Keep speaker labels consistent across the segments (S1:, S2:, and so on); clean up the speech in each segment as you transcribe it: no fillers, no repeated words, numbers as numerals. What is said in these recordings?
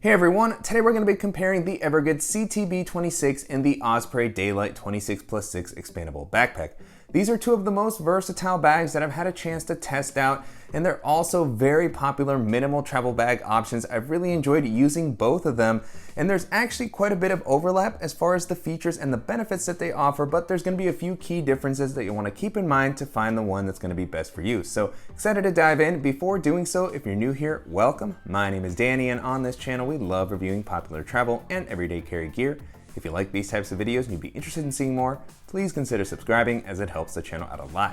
S1: Hey everyone, today we're going to be comparing the Evergoods CTB26 and the Osprey Daylite 26+6 Expandable Backpack. These are two of the most versatile bags that I've had a chance to test out, and they're also very popular minimal travel bag options. I've really enjoyed using both of them, and there's actually quite a bit of overlap as far as the features and the benefits that they offer, but there's going to be a few key differences that you want to keep in mind to find the one that's going to be best for you. So excited to dive in. Before doing so, if you're new here, welcome. My name is Danny, and on this channel we love reviewing popular travel and everyday carry gear. If you like these types of videos and you'd be interested in seeing more, please consider subscribing as it helps the channel out a lot.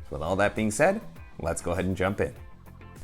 S1: So with all that being said, let's go ahead and jump in.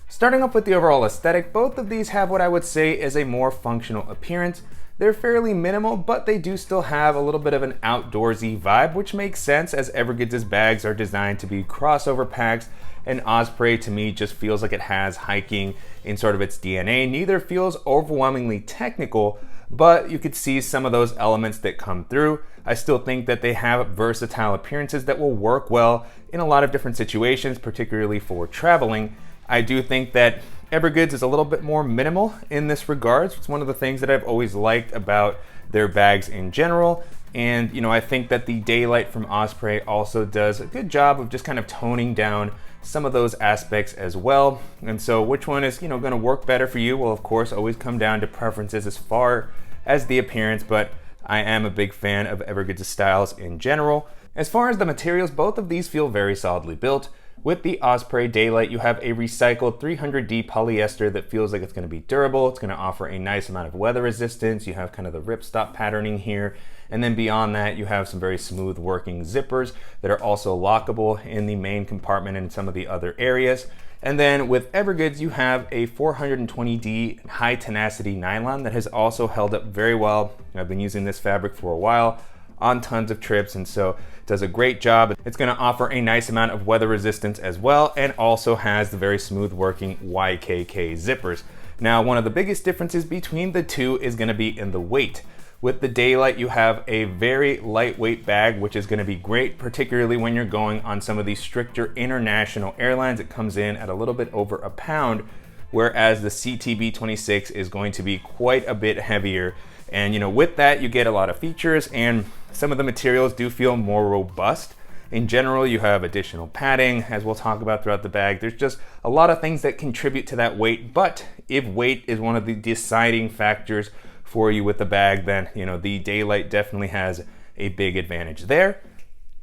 S1: Starting off with the overall aesthetic, both of these have what I would say is a more functional appearance. They're fairly minimal, but they do still have a little bit of an outdoorsy vibe, which makes sense as Evergoods' bags are designed to be crossover packs, and Osprey to me just feels like it has hiking in sort of its DNA. Neither feels overwhelmingly technical, but you could see some of those elements that come through. I still think that they have versatile appearances that will work well in a lot of different situations, particularly for traveling. I do think that Evergoods is a little bit more minimal in this regards. It's one of the things that I've always liked about their bags in general. And I think that the Daylite from Osprey also does a good job of just kind of toning down some of those aspects as well. And so which one is going to work better for you will of course always come down to preferences as far as the appearance, but I am a big fan of Evergoods' styles in general. As far as the materials, both of these feel very solidly built. With the Osprey Daylite, you have a recycled 300D polyester that feels like it's going to be durable. It's going to offer a nice amount of weather resistance. You have kind of the ripstop patterning here. And then beyond that, you have some very smooth working zippers that are also lockable in the main compartment and some of the other areas. And then with Evergoods, you have a 420D high tenacity nylon that has also held up very well. I've been using this fabric for a while on tons of trips, and so it does a great job. It's going to offer a nice amount of weather resistance as well, and also has the very smooth working YKK zippers. Now, one of the biggest differences between the two is going to be in the weight. With the Daylite, you have a very lightweight bag, which is going to be great, particularly when you're going on some of these stricter international airlines. It comes in at a little bit over a pound, whereas the CTB26 is going to be quite a bit heavier. And with that, you get a lot of features, and some of the materials do feel more robust. In general, you have additional padding, as we'll talk about throughout the bag. There's just a lot of things that contribute to that weight, but if weight is one of the deciding factors for you with the bag, then the Daylite definitely has a big advantage there.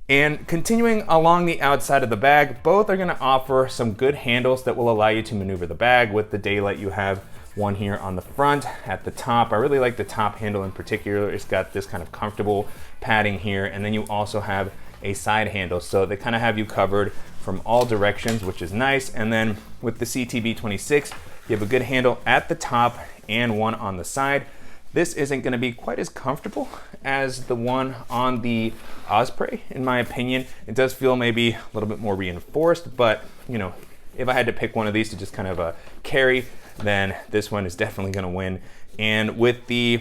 S1: And continuing along the outside of the bag, both are going to offer some good handles that will allow you to maneuver the bag. With the Daylite, you have one here on the front at the top. I really like the top handle in particular. It's got this kind of comfortable padding here, and then you also have a side handle, so they kind of have you covered from all directions, which is nice. And then with the CTB26, you have a good handle at the top and one on the side. This isn't going to be quite as comfortable as the one on the Osprey, in my opinion. It does feel maybe a little bit more reinforced, but if I had to pick one of these to just kind of carry, then this one is definitely going to win. And with the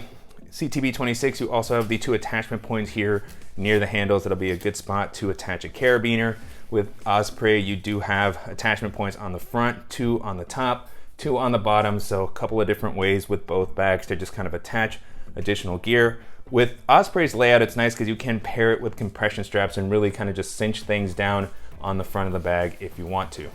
S1: CTB26, you also have the two attachment points here near the handles. That'll be a good spot to attach a carabiner. With Osprey, you do have attachment points on the front, two on the top, two on the bottom, so a couple of different ways with both bags to just kind of attach additional gear. With Osprey's layout, it's nice because you can pair it with compression straps and really kind of just cinch things down on the front of the bag if you want to.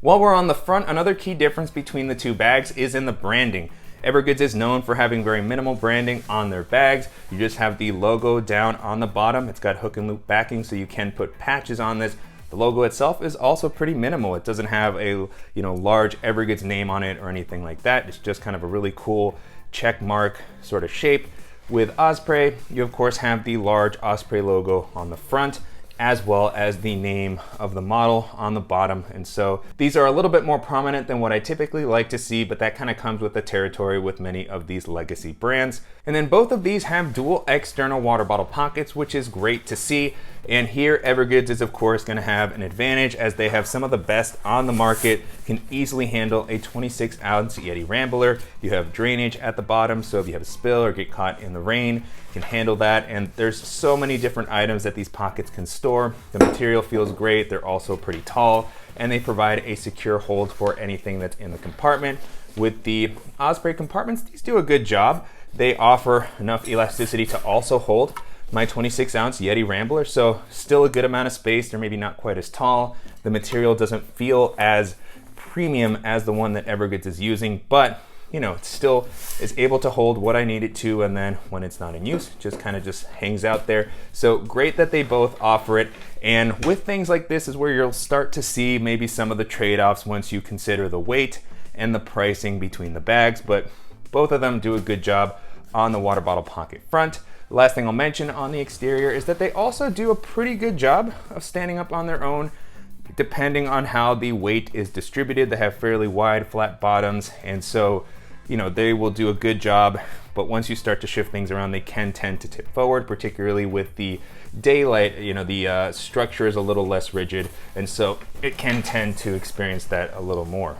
S1: While we're on the front, another key difference between the two bags is in the branding. Evergoods is known for having very minimal branding on their bags. You just have the logo down on the bottom. It's got hook and loop backing, so you can put patches on this. The logo itself is also pretty minimal. It doesn't have a large Evergoods name on it or anything like that. It's just kind of a really cool check mark sort of shape. With Osprey, you of course have the large Osprey logo on the front, as well as the name of the model on the bottom. And so these are a little bit more prominent than what I typically like to see, but that kind of comes with the territory with many of these legacy brands. And then both of these have dual external water bottle pockets, which is great to see. And here Evergoods is of course going to have an advantage as they have some of the best on the market, can easily handle a 26-ounce Yeti Rambler. You have drainage at the bottom, so if you have a spill or get caught in the rain, you can handle that. And there's so many different items that these pockets can store. The material feels great. They're also pretty tall, and they provide a secure hold for anything that's in the compartment. with the Osprey compartments, these do a good job. They offer enough elasticity to also hold my 26-ounce Yeti Rambler, so still a good amount of space. They're maybe not quite as tall. The material doesn't feel as premium as the one that Evergoods is using, but you know, it still is able to hold what I need it to, and then when it's not in use, just kind of just hangs out there. So great that they both offer it. And with things like this is where you'll start to see maybe some of the trade-offs once you consider the weight and the pricing between the bags, but both of them do a good job on the water bottle pocket front. The last thing I'll mention on the exterior is that they also do a pretty good job of standing up on their own depending on how the weight is distributed. They have fairly wide flat bottoms, and so you know, they will do a good job, but once you start to shift things around, they can tend to tip forward, particularly with the Daylite. You know, the structure is a little less rigid, and so it can tend to experience that a little more.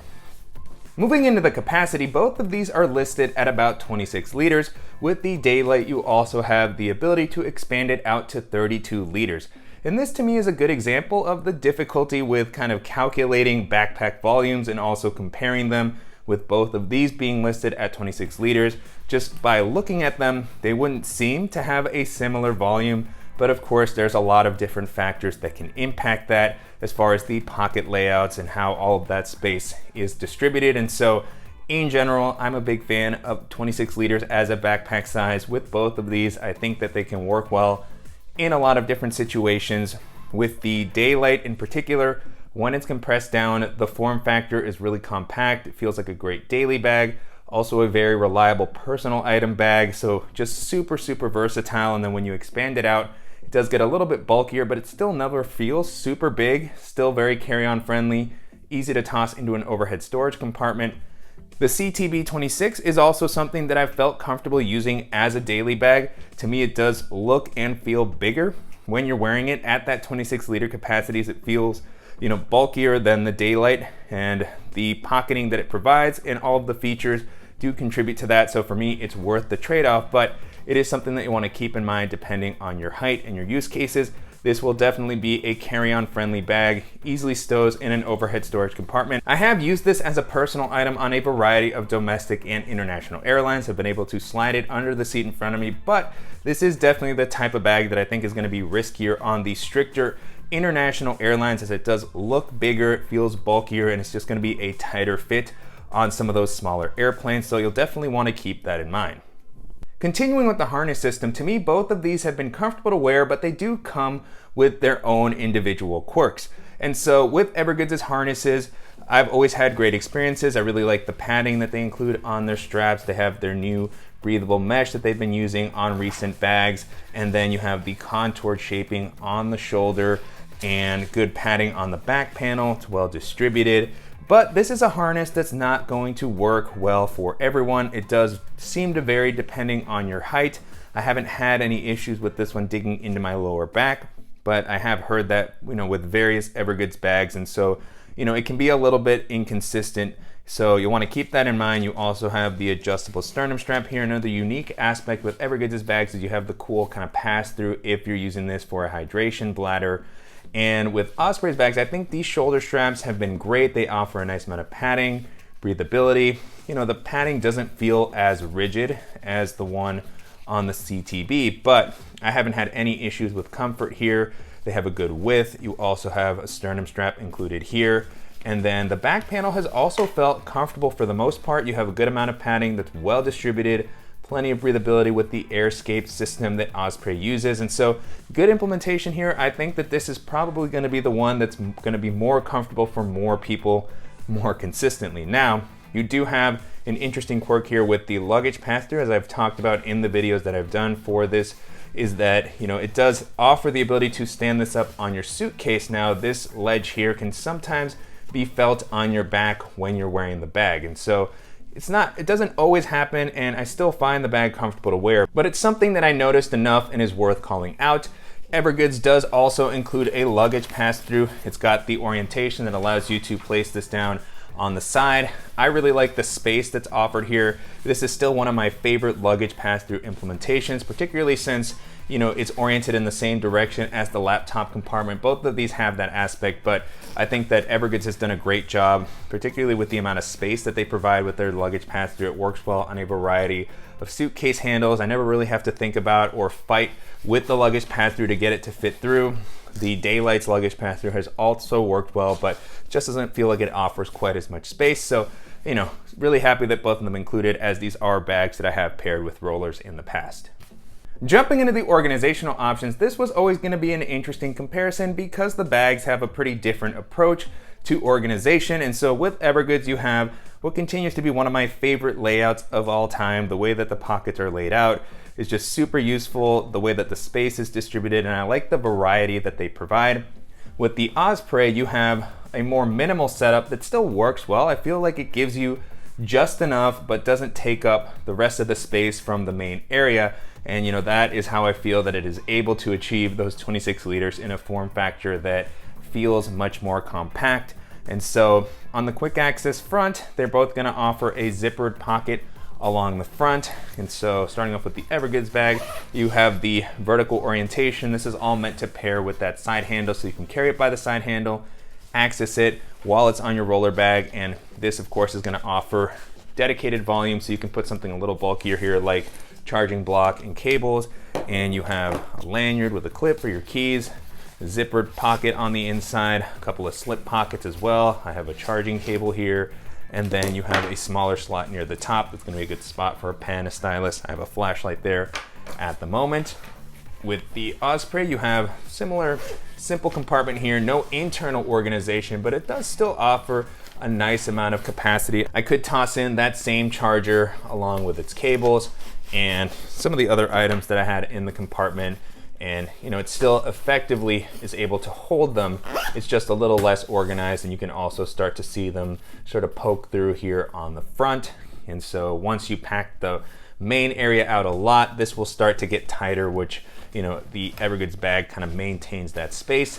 S1: Moving into the capacity, both of these are listed at about 26 liters. With the Daylite, you also have the ability to expand it out to 32 liters. And this to me is a good example of the difficulty with kind of calculating backpack volumes and also comparing them. With both of these being listed at 26 liters, just by looking at them, they wouldn't seem to have a similar volume, but of course there's a lot of different factors that can impact that as far as the pocket layouts and how all of that space is distributed. And so in general, I'm a big fan of 26 liters as a backpack size. With both of these, I think that they can work well in a lot of different situations. With the Daylite in particular, when it's compressed down, the form factor is really compact. It feels like a great daily bag, also a very reliable personal item bag, so just super, super versatile. And then when you expand it out, it does get a little bit bulkier, but it still never feels super big, still very carry-on friendly, easy to toss into an overhead storage compartment. The CTB26 is also something that I've felt comfortable using as a daily bag. To me, it does look and feel bigger when you're wearing it at that 26 liter capacities. It feels, you know, bulkier than the Daylite, and the pocketing that it provides and all of the features do contribute to that. So for me, it's worth the trade-off, but it is something that you want to keep in mind depending on your height and your use cases. This will definitely be a carry-on friendly bag, easily stows in an overhead storage compartment. I have used this as a personal item on a variety of domestic and international airlines. I've been able to slide it under the seat in front of me, but this is definitely the type of bag that I think is going to be riskier on the stricter international airlines, as it does look bigger, it feels bulkier, and it's just going to be a tighter fit on some of those smaller airplanes. So you'll definitely want to keep that in mind. Continuing with the harness system, to me, both of these have been comfortable to wear, but they do come with their own individual quirks. And so with Evergoods' harnesses, I've always had great experiences. I really like the padding that they include on their straps. They have their new breathable mesh that they've been using on recent bags. And then you have the contoured shaping on the shoulder and good padding on the back panel. It's well distributed. But this is a harness that's not going to work well for everyone. It does seem to vary depending on your height. I haven't had any issues with this one digging into my lower back, but I have heard that, you know, with various Evergoods bags, and so, you know, it can be a little bit inconsistent. So you want to keep that in mind. You also have the adjustable sternum strap here. Another unique aspect with Evergoods' bags is you have the cool kind of pass through if you're using this for a hydration bladder. And with Osprey's bags, I think these shoulder straps have been great. They offer a nice amount of padding, breathability. You know, the padding doesn't feel as rigid as the one on the CTB, but I haven't had any issues with comfort here. They have a good width. You also have a sternum strap included here. And then the back panel has also felt comfortable for the most part. You have a good amount of padding that's well distributed, plenty of breathability with the AirScape system that Osprey uses. And so good implementation here. I think that this is probably going to be the one that's going to be more comfortable for more people more consistently. Now, you do have an interesting quirk here with the luggage pass-through, as I've talked about in the videos that I've done for this, is that, you know, it does offer the ability to stand this up on your suitcase. Now, this ledge here can sometimes be felt on your back when you're wearing the bag. And so it doesn't always happen, and I still find the bag comfortable to wear, but it's something that I noticed enough and is worth calling out. Evergoods does also include a luggage pass-through. It's got the orientation that allows you to place this down on the side. I really like the space that's offered here. This is still one of my favorite luggage pass-through implementations, particularly since it's oriented in the same direction as the laptop compartment. Both of these have that aspect, but I think that Evergoods has done a great job, particularly with the amount of space that they provide with their luggage pass-through. It works well on a variety of suitcase handles. I never really have to think about or fight with the luggage pass-through to get it to fit through. The Daylight's luggage pass-through has also worked well, but just doesn't feel like it offers quite as much space. So, really happy that both of them included, as these are bags that I have paired with rollers in the past. Jumping into the organizational options, this was always going to be an interesting comparison because the bags have a pretty different approach to organization. And so with Evergoods, you have what continues to be one of my favorite layouts of all time. The way that the pockets are laid out is just super useful, the way that the space is distributed, and I like the variety that they provide. With the Osprey, you have a more minimal setup that still works well. I feel like it gives you just enough, but doesn't take up the rest of the space from the main area. And that is how I feel that it is able to achieve those 26 liters in a form factor that feels much more compact. And so on the quick access front, they're both gonna offer a zippered pocket along the front. And so starting off with the Evergoods bag, you have the vertical orientation. This is all meant to pair with that side handle, so you can carry it by the side handle, access it while it's on your roller bag. And this of course is gonna offer dedicated volume, so you can put something a little bulkier here like charging block and cables, and you have a lanyard with a clip for your keys, a zippered pocket on the inside, a couple of slip pockets as well. I have a charging cable here, and then you have a smaller slot near the top that's gonna be a good spot for a pen, a stylus. I have a flashlight there at the moment. With the Osprey, you have similar simple compartment here, no internal organization, but it does still offer a nice amount of capacity. I could toss in that same charger along with its cables and some of the other items that I had in the compartment, and it still effectively is able to hold them. It's just a little less organized, and you can also start to see them sort of poke through here on the front. And so once you pack the main area out a lot, this will start to get tighter, which the Evergoods bag kind of maintains that space.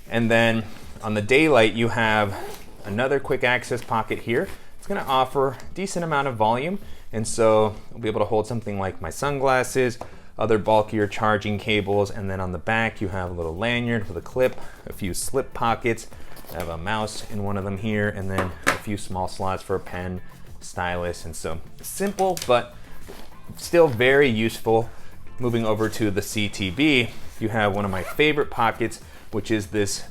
S1: And then on the Daylite, you have another quick access pocket here. It's gonna offer a decent amount of volume, and so I'll be able to hold something like my sunglasses, other bulkier charging cables, and then on the back you have a little lanyard with a clip, a few slip pockets. I have a mouse in one of them here, and then a few small slots for a pen, stylus, and so simple but still very useful. Moving over to the CTB, you have one of my favorite pockets, which is this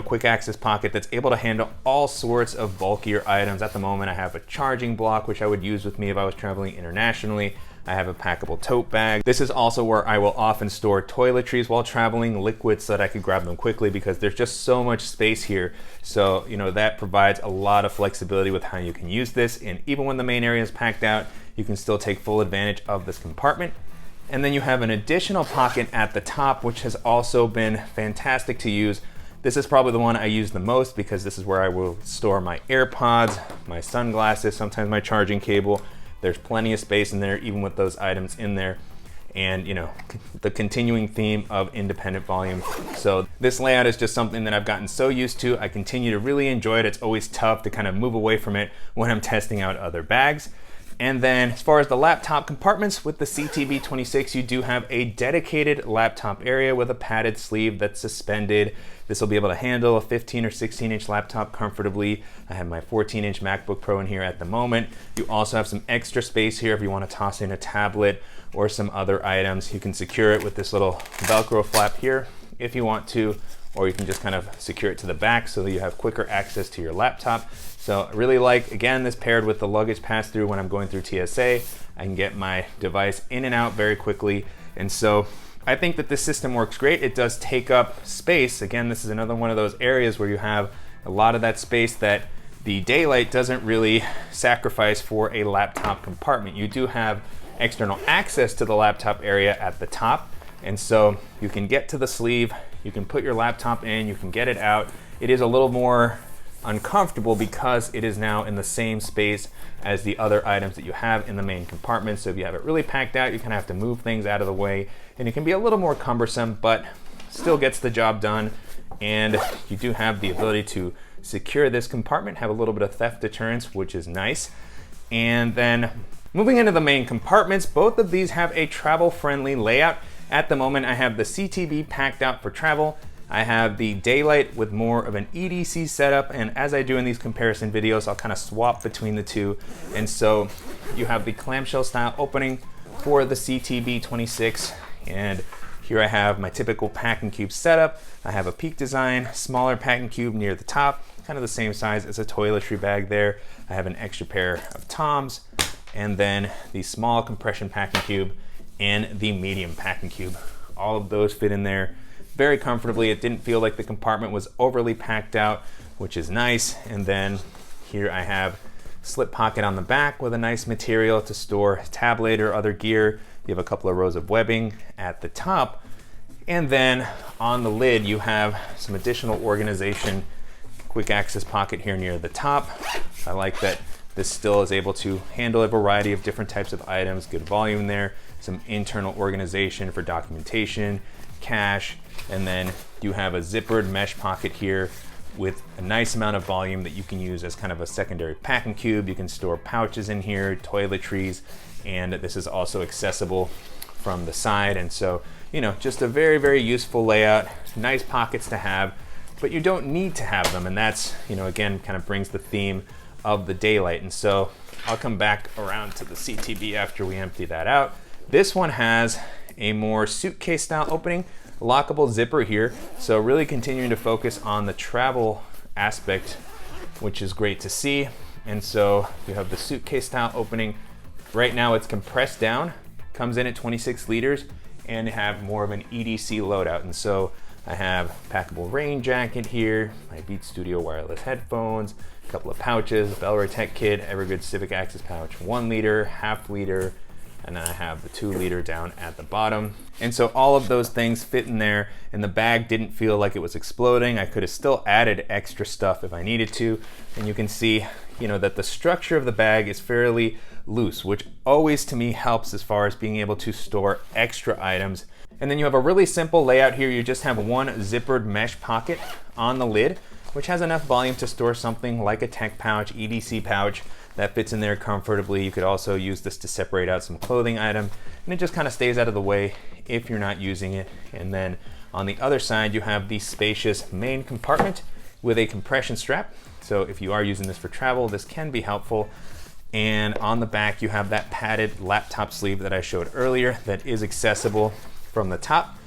S1: quick access pocket that's able to handle all sorts of bulkier items. At the moment, I have a charging block, which I would use with me if I was traveling internationally. I have a packable tote bag. This is also where I will often store toiletries while traveling, liquids, so that I can grab them quickly because there's just so much space here. So, that provides a lot of flexibility with how you can use this. And even when the main area is packed out, you can still take full advantage of this compartment. And then you have an additional pocket at the top, which has also been fantastic to use. This is probably the one I use the most because this is where I will store my AirPods, my sunglasses, sometimes my charging cable. There's plenty of space in there, even with those items in there. And the continuing theme of independent volume. So this layout is just something that I've gotten so used to. I continue to really enjoy it. It's always tough to kind of move away from it when I'm testing out other bags. And then as far as the laptop compartments, with the CTB26, you do have a dedicated laptop area with a padded sleeve that's suspended. This will be able to handle a 15 or 16 inch laptop comfortably. I have my 14-inch MacBook Pro in here at the moment. You also have some extra space here if you want to toss in a tablet or some other items. You can secure it with this little Velcro flap here if you want to, or you can just kind of secure it to the back so that you have quicker access to your laptop. So I really like, again, this paired with the luggage pass-through when I'm going through TSA. I can get my device in and out very quickly. And so I think that this system works great. It does take up space. Again, this is another one of those areas where you have a lot of that space that the Daylite doesn't really sacrifice for a laptop compartment. You do have external access to the laptop area at the top. And so you can get to the sleeve, you can put your laptop in, you can get it out. It is a little more uncomfortable because it is now in the same space as the other items that you have in the main compartment. So if you have it really packed out, you kind of have to move things out of the way, and it can be a little more cumbersome, but still gets the job done. And you do have the ability to secure this compartment, have a little bit of theft deterrence, which is nice. And then moving into the main compartments, both of these have a travel-friendly layout. At the moment, I have the CTB packed out for travel. I have the Daylite with more of an EDC setup, and as I do in these comparison videos, I'll kind of swap between the two. And so you have the clamshell style opening for the CTB26, and here I have my typical packing cube setup. I have a peak design, smaller packing cube near the top, kind of the same size as a toiletry bag there. I have an extra pair of Toms, and then the small compression packing cube and the medium packing cube. All of those fit in there very comfortably. It didn't feel like the compartment was overly packed out, which is nice. And then here I have slip pocket on the back with a nice material to store tablet or other gear. You have a couple of rows of webbing at the top. And then on the lid, you have some additional organization, quick access pocket here near the top. I like that this still is able to handle a variety of different types of items, good volume there, some internal organization for documentation, cash, and then you have a zippered mesh pocket here with a nice amount of volume that you can use as kind of a secondary packing cube. You can store pouches in here, toiletries, and this is also accessible from the side. And so, you know, just a very, very useful layout, nice pockets to have, but you don't need to have them. And that's, you know, again, kind of brings the theme of the Daylite. And so I'll come back around to the CTB after we empty that out. This one has a more suitcase style opening, lockable zipper here. So really continuing to focus on the travel aspect, which is great to see. And so you have the suitcase style opening. Right now it's compressed down, comes in at 26 liters, and have more of an EDC loadout. And so I have packable rain jacket here, my Beats Studio wireless headphones, a couple of pouches, Bellroy Tech Kit, Evergoods Civic Access pouch, 1 liter, half liter, and then I have the 2 liter down at the bottom. And so all of those things fit in there, and the bag didn't feel like it was exploding. I could have still added extra stuff if I needed to. And you can see, you know, that the structure of the bag is fairly loose, which always to me helps as far as being able to store extra items. And then you have a really simple layout here. You just have one zippered mesh pocket on the lid, which has enough volume to store something like a tech pouch, EDC pouch, that fits in there comfortably. You could also use this to separate out some clothing item, and it just kind of stays out of the way if you're not using it. And then on the other side, you have the spacious main compartment with a compression strap. So if you are using this for travel, this can be helpful. And on the back, you have that padded laptop sleeve that I showed earlier that is accessible from the top.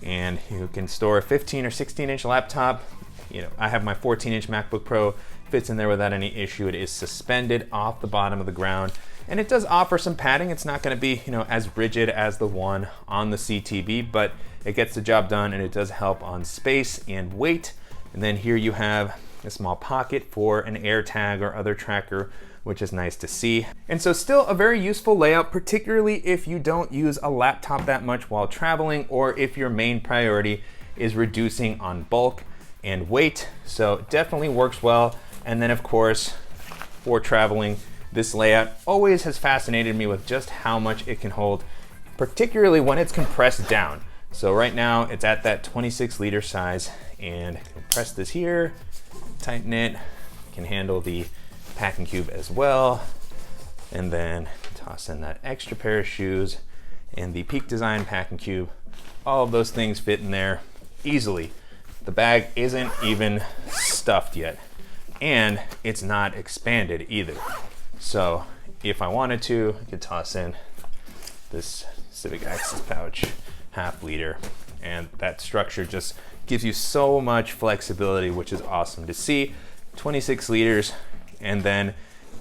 S1: And you can store a 15 or 16 inch laptop. You know, I have my 14-inch MacBook Pro, fits in there without any issue. It is suspended off the bottom of the ground, and it does offer some padding. It's not going to be, you know, as rigid as the one on the CTB, but it gets the job done, and it does help on space and weight. And then here you have a small pocket for an AirTag or other tracker, which is nice to see. And so still a very useful layout, particularly if you don't use a laptop that much while traveling, or if your main priority is reducing on bulk and weight. So definitely works well. And then of course, for traveling, this layout always has fascinated me with just how much it can hold, particularly when it's compressed down. So right now it's at that 26 liter size, and press this here, tighten it, can handle the packing cube as well. And then toss in that extra pair of shoes and the Peak Design packing cube. All of those things fit in there easily. The bag isn't even stuffed yet, and it's not expanded either. So if I wanted to, I could toss in this Civic Access pouch, half liter, and that structure just gives you so much flexibility, which is awesome to see. 26 liters. And then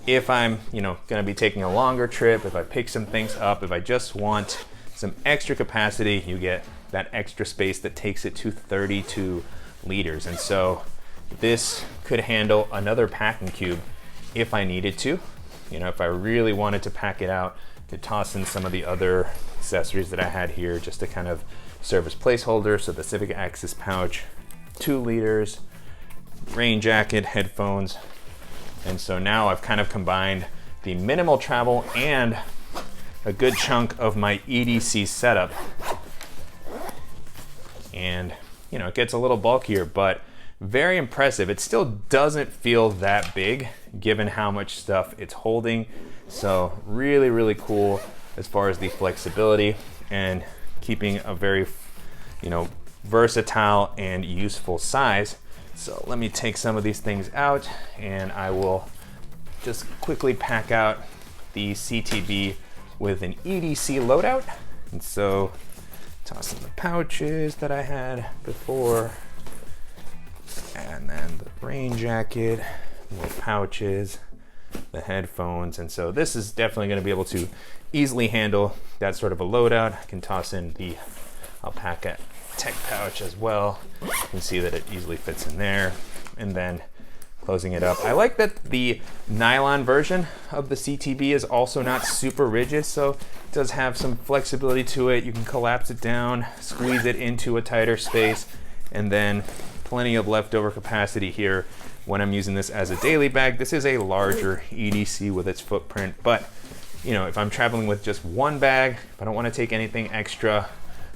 S1: if I'm, you know, gonna be taking a longer trip, if I pick some things up, if I just want some extra capacity, you get that extra space that takes it to 32 liters. And so this could handle another packing cube if I needed to. You know, if I really wanted to pack it out, I could toss in some of the other accessories that I had here just to kind of serve as placeholder. So the Civic Access pouch, 2 liters, rain jacket, headphones. And so now I've kind of combined the minimal travel and a good chunk of my EDC setup. And you know, it gets a little bulkier, but very impressive. It still doesn't feel that big given how much stuff it's holding. So really, really cool as far as the flexibility and keeping a very, you know, versatile and useful size. So let me take some of these things out and I will just quickly pack out the CTB with an EDC loadout. And so toss in the pouches that I had before, and then the rain jacket, more pouches, the headphones. And so this is definitely going to be able to easily handle that sort of a loadout. I can toss in the alpaca tech pouch as well. You can see that it easily fits in there. And then closing it up. I like that the nylon version of the CTB is also not super rigid, so it does have some flexibility to it. You can collapse it down, squeeze it into a tighter space, and then plenty of leftover capacity here when I'm using this as a daily bag. This is a larger EDC with its footprint, but you know, if I'm traveling with just one bag, if I don't want to take anything extra,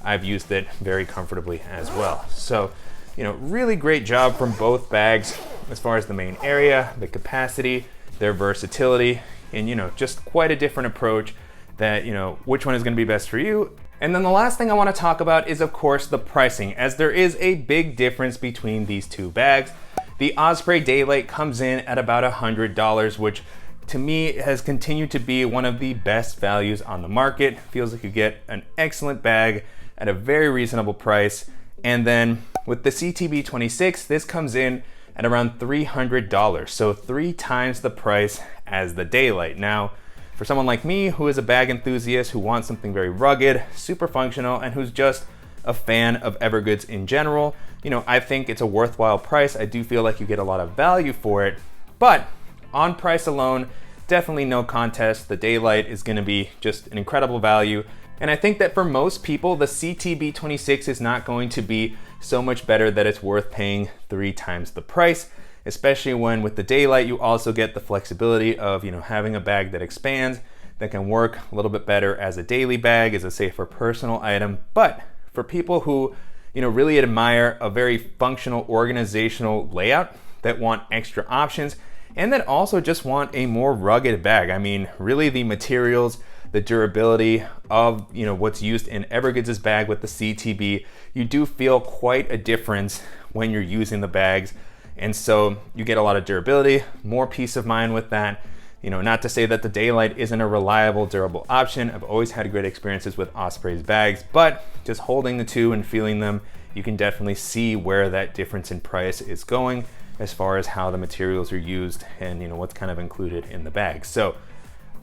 S1: I've used it very comfortably as well. So, you know, really great job from both bags as far as the main area, the capacity, their versatility, and you know, just quite a different approach that, you know, which one is going to be best for you. And then the last thing I want to talk about is, of course, the pricing, as there is a big difference between these two bags. The Osprey Daylite comes in at about $100, which to me has continued to be one of the best values on the market. Feels like you get an excellent bag at a very reasonable price. And then with the CTB26, this comes in at around $300, so 3 times the price as the Daylite. Now, for someone like me who is a bag enthusiast, who wants something very rugged, super functional, and who's just a fan of Evergoods in general, you know, I think it's a worthwhile price. I do feel like you get a lot of value for it, but on price alone, definitely no contest. The Daylite is gonna be just an incredible value. And I think that for most people, the CTB26 is not going to be so much better that it's worth paying 3 times the price, especially when with the Daylite, you also get the flexibility of, you know, having a bag that expands, that can work a little bit better as a daily bag, as a safer personal item. But for people who, you know, really admire a very functional organizational layout, that want extra options, and that also just want a more rugged bag. I mean, really the materials, the durability of, you know, what's used in Evergoods' bag with the CTB, you do feel quite a difference when you're using the bags. And so you get a lot of durability, more peace of mind with that. You know, not to say that the Daylite isn't a reliable, durable option. I've always had great experiences with Osprey's bags, but just holding the two and feeling them, you can definitely see where that difference in price is going as far as how the materials are used and, you know, what's kind of included in the bag. So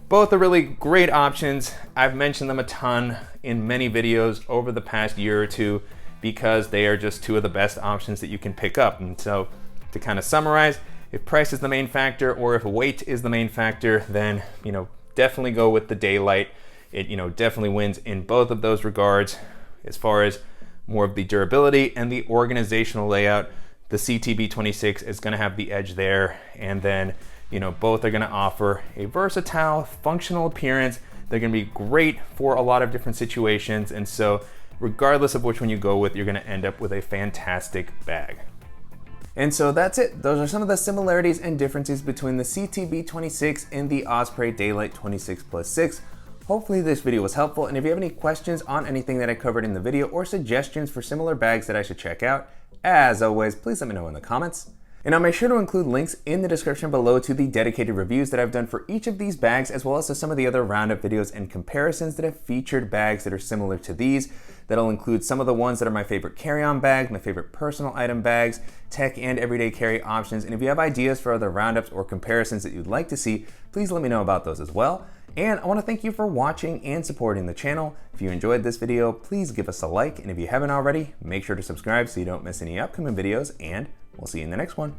S1: both are really great options. I've mentioned them a ton in many videos over the past year or two because they are just 2 of the best options that you can pick up. And so to kind of summarize, if price is the main factor or if weight is the main factor, then, you know, definitely go with the Daylite. It, you know, definitely wins in both of those regards. As far as more of the durability and the organizational layout, the CTB26 is going to have the edge there. And then, you know, both are going to offer a versatile, functional appearance. They're going to be great for a lot of different situations. And so regardless of which one you go with, you're going to end up with a fantastic bag. And so that's it. Those are some of the similarities and differences between the CTB26 and the Osprey Daylite 26+6. Hopefully this video was helpful, and if you have any questions on anything that I covered in the video or suggestions for similar bags that I should check out, as always, please let me know in the comments. And I'll make sure to include links in the description below to the dedicated reviews that I've done for each of these bags, as well as to some of the other roundup videos and comparisons that have featured bags that are similar to these. That'll include some of the ones that are my favorite carry-on bags, my favorite personal item bags, tech and everyday carry options. And if you have ideas for other roundups or comparisons that you'd like to see, please let me know about those as well. And I want to thank you for watching and supporting the channel. If you enjoyed this video, please give us a like. And if you haven't already, make sure to subscribe so you don't miss any upcoming videos, and we'll see you in the next one.